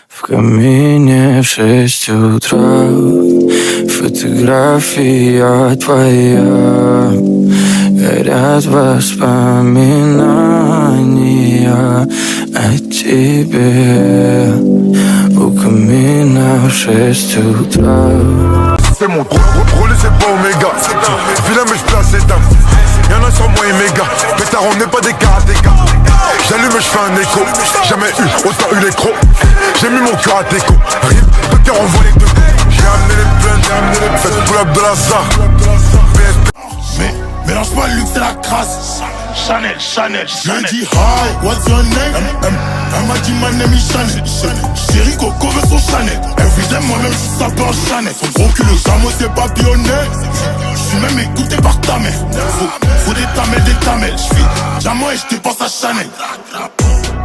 В камине в 6 утра фотография твоя. Горят воспоминания о тебе. У камина в 6 утра. C'est mon rôle, c'est pas Omega. Vilain mais j'place les dames. Y'en a sur moi et méga. Pétard, on n'est pas des karatékas. J'allume et j'fais un écho. Jamais eu, autant eu les crocs. J'ai mis mon cœur à déco. Rip, de cœur on voit les deux. J'ai amené les plaines, j'ai amené les fêtes. Pull up de la SAR. Mais mélange pas le luxe et la crasse. Chanel, Chanel, Chanel. Je dis hi, what's your name? Elle m'a dit my name is Chanel. Chérie Coco veut son Chanel. Everyday moi-même je s'appelle en Chanel. Son gros cul le camo c'est papillonné. J'suis même écouté par ta mère. Faut des tamels. J'fais diamant et j'dépense à Chanel.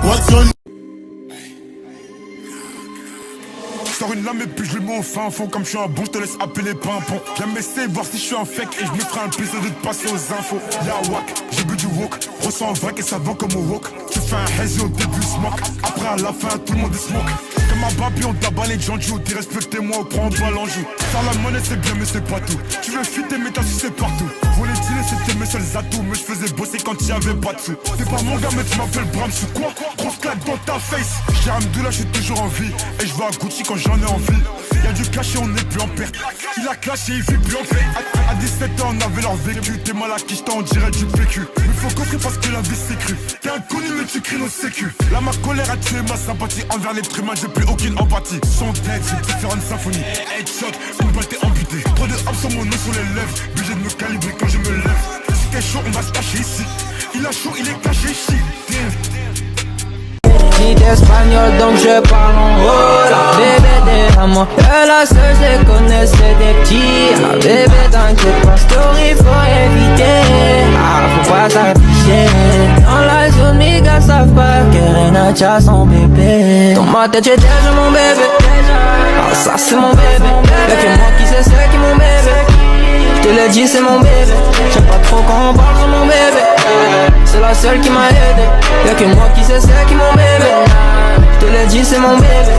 What's your name? Sors une lame et puis je le mets au fin fond. Comme je suis un bon, je te laisse appeler pimpon. Viens m'essayer, voir si je suis un fake. Et je me ferai un plaisir de te passer aux infos. Y'a wack, j'ai bu du wok. Ressens un vrai et ça vend comme au wok. Tu fais un hazy au début, smoke. Après à la fin, tout le monde est smoke. Comme un babi, on tabat les gens. Dis respectez-moi ou prends pas l'enjeu. Faire la monnaie c'est bien mais c'est pas tout. Tu veux fuiter mais t'as su c'est partout. Voler dealer c'était mes seuls atouts. Mais je faisais bosser quand y avait pas de sous. T'es pas mon gars mais tu m'appelles Bram sous quoi? Grosse claque dans ta face. J'ai Hamdoullah, je suis toujours en vie. Et je vais à Gucci quand j'en ai envie. Y'a du cash et on est plus en perte. Il a clashé, il vit plus en fait. À 17 ans on avait leur vécu. T'es mal à qui on dirait du PQ. Mais faut coffrer parce que la vie c'est cru. T'es inconnu mais tu cries nos sécu. Là ma colère a tué ma sympathie. Envers l'être humain j'ai plus aucune empathie. Son tête c'est différentes symphonies. Headshot, une balle t'es amputée. Trop de hop sur mon nez sur les lèvres. Obligé de me calibrer quand je me lève. Si t'es chaud on va se cacher ici. Il a chaud, il est caché ici. Ni d'espagnol donc je parle en hola. Bébé déjame que la seule je connais c'est des petits. Ah bébé t'inquiète pas, story faut éviter. Ah faut pas s'afficher. Dans la zone mes gars savent pas que Renacha son bébé. Dans ma tête j'ai déjà mon bébé. Ah ça c'est mon bébé. Y'a que moi qui sais c'est qui mon bébé. Je te l'ai dit c'est mon bébé. J'aime pas trop quand on parle de mon bébé. C'est la seule qui m'a aidé. Y'a que moi qui sais c'est qui mon bébé. Je te l'ai dit c'est mon bébé.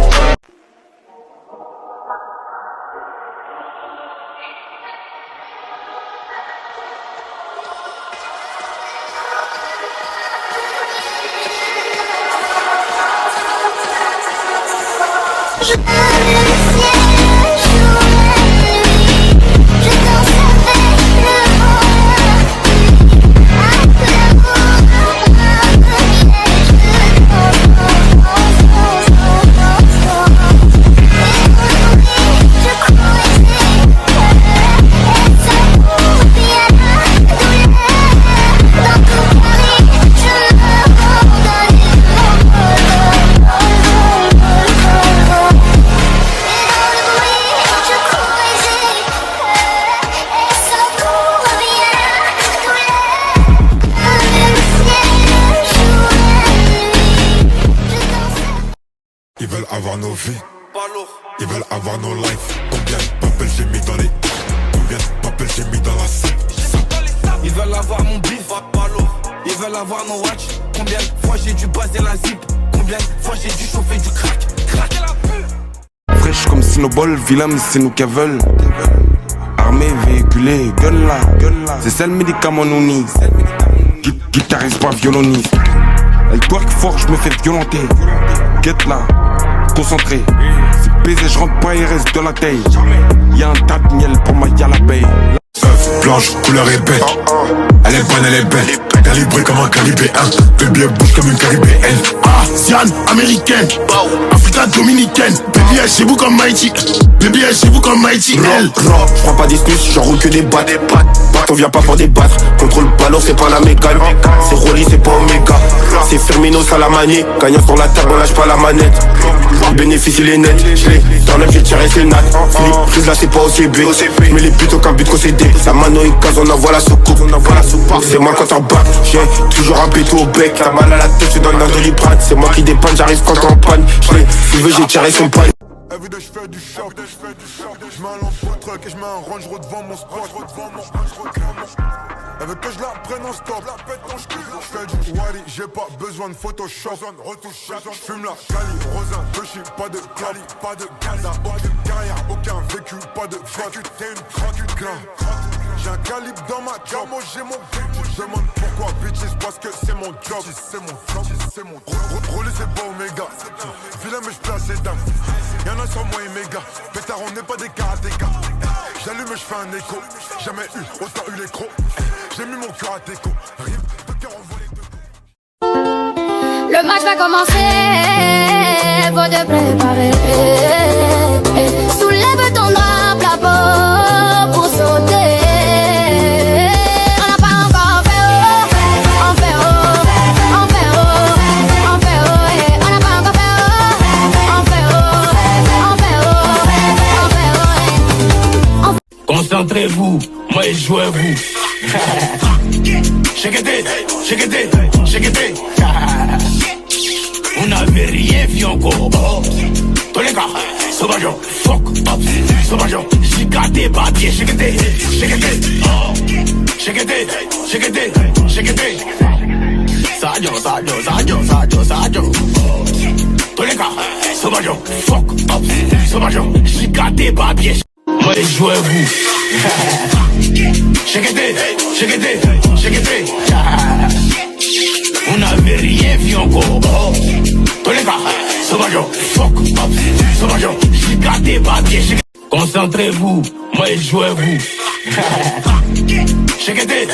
Ils veulent avoir nos vies, ils veulent avoir nos lives. Combien de papels j'ai mis dans les... Combien de papels j'ai mis dans la sape. Ils veulent avoir mon bif, ils veulent avoir nos watch. Combien de fois j'ai dû baser la zip. Combien de fois j'ai dû chauffer du crack. Fraîche comme Snowball, vilain mais c'est nous qu'elles veulent. Armé, véhiculé, gun là. C'est ça le médicament nous nie. Guitariste pas violoniste. Elle twerk fort, je me fais violenter. Get là, concentré. C'est baiser, je rentre pas et reste de la taille. Y'a un tas de miel pour ma y'a la paye. Œuf, blanche, couleur épais. Elle est bonne, elle est belle. Calibrée comme un calibre 1. Baby elle bouge comme une caribéenne. Asiane, américaine, Africa dominicaine. Baby elle chez vous comme Mighty. Baby elle chez vous comme Mighty. Elle je prends pas d'excuses, j'en roule que des battes. On vient pas pour débattre. Contrôle ballon, c'est pas la mécane. C'est Rolly, c'est pas Omega. C'est Firmino, ça la manie. Gagnant sur la table, on lâche pas la manette. Le bénéfice il est net. J'l'ai dans l'aime, j'ai tiré c'est nat. Philippe, prise là, c'est pas OCB. Mais les buts aucun but concédé. La mano est case, on envoie la soucoupe. C'est moi quand on bat. J'ai toujours un pétou au bec. T'as mal à la tête, tu donnes un doliprane. C'est moi qui dépanne, j'arrive quand on panne. J'l'ai, si tu veux, j'ai tiré son panne. Everyday je fais du shop, je mets un lambeau truck et je mets un Range Rover devant mon spot. Elle veut que je la prenne en stop, la pète dans je fais du Wally, j'ai pas besoin de Photoshop. Je fume la Cali, Rosin, Toshi, pas de Cali, pas de Gaza, aucune carrière, aucun vécu, pas de vécu, t'es une crotte, grain. J'ai un calibre dans ma job, moi j'ai mon but. Je demande pourquoi bitches, parce que c'est mon job. C'est mon job, rouler c'est pas Omega. Vilain mais je place les dames. Y'en a sur moi et méga. Pétard on n'est pas des karatékas. J'allume et je fais un écho. Jamais eu, autant eu les crocs. J'ai mis mon cœur à déco. Rime, de cœur envolé de coups. Le match va commencer. Faut te préparer. Soulève ton drap, la peau pour sauter. On n'a pas encore fait haut. On fait haut. On fait haut. On fait haut. On n'a pas encore fait haut. On fait haut. On fait haut. On fait haut. Concentrez-vous, moi et jouez-vous. Shake it. On n'avait rien vu encore. Tous les gars, sauvageons, fuck up, sauvageons. J'ai papier, shake it. Sadio. Tous les gars, sauvageons, fuck up, sauvageons. J'ai papier. Moi et jouez-vous. Shake it. On n'avait rien vu encore. Tous les gars, sauvageons, fuck up, sauvageons. J'ai papier. Concentrez-vous, moi et jouez-vous. Shake it.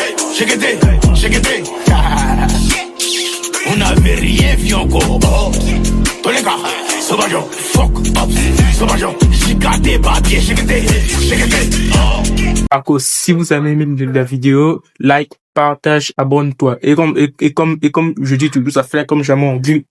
On n'avait rien vu encore. Tous les gars, sauvageons, fuck up, sauvageons. J'ai papier. Shake it. Ako, si vous avez aimé la vidéo, like, partage, abonne-toi. Et comme je dis toujours, ça fait comme jamais on dit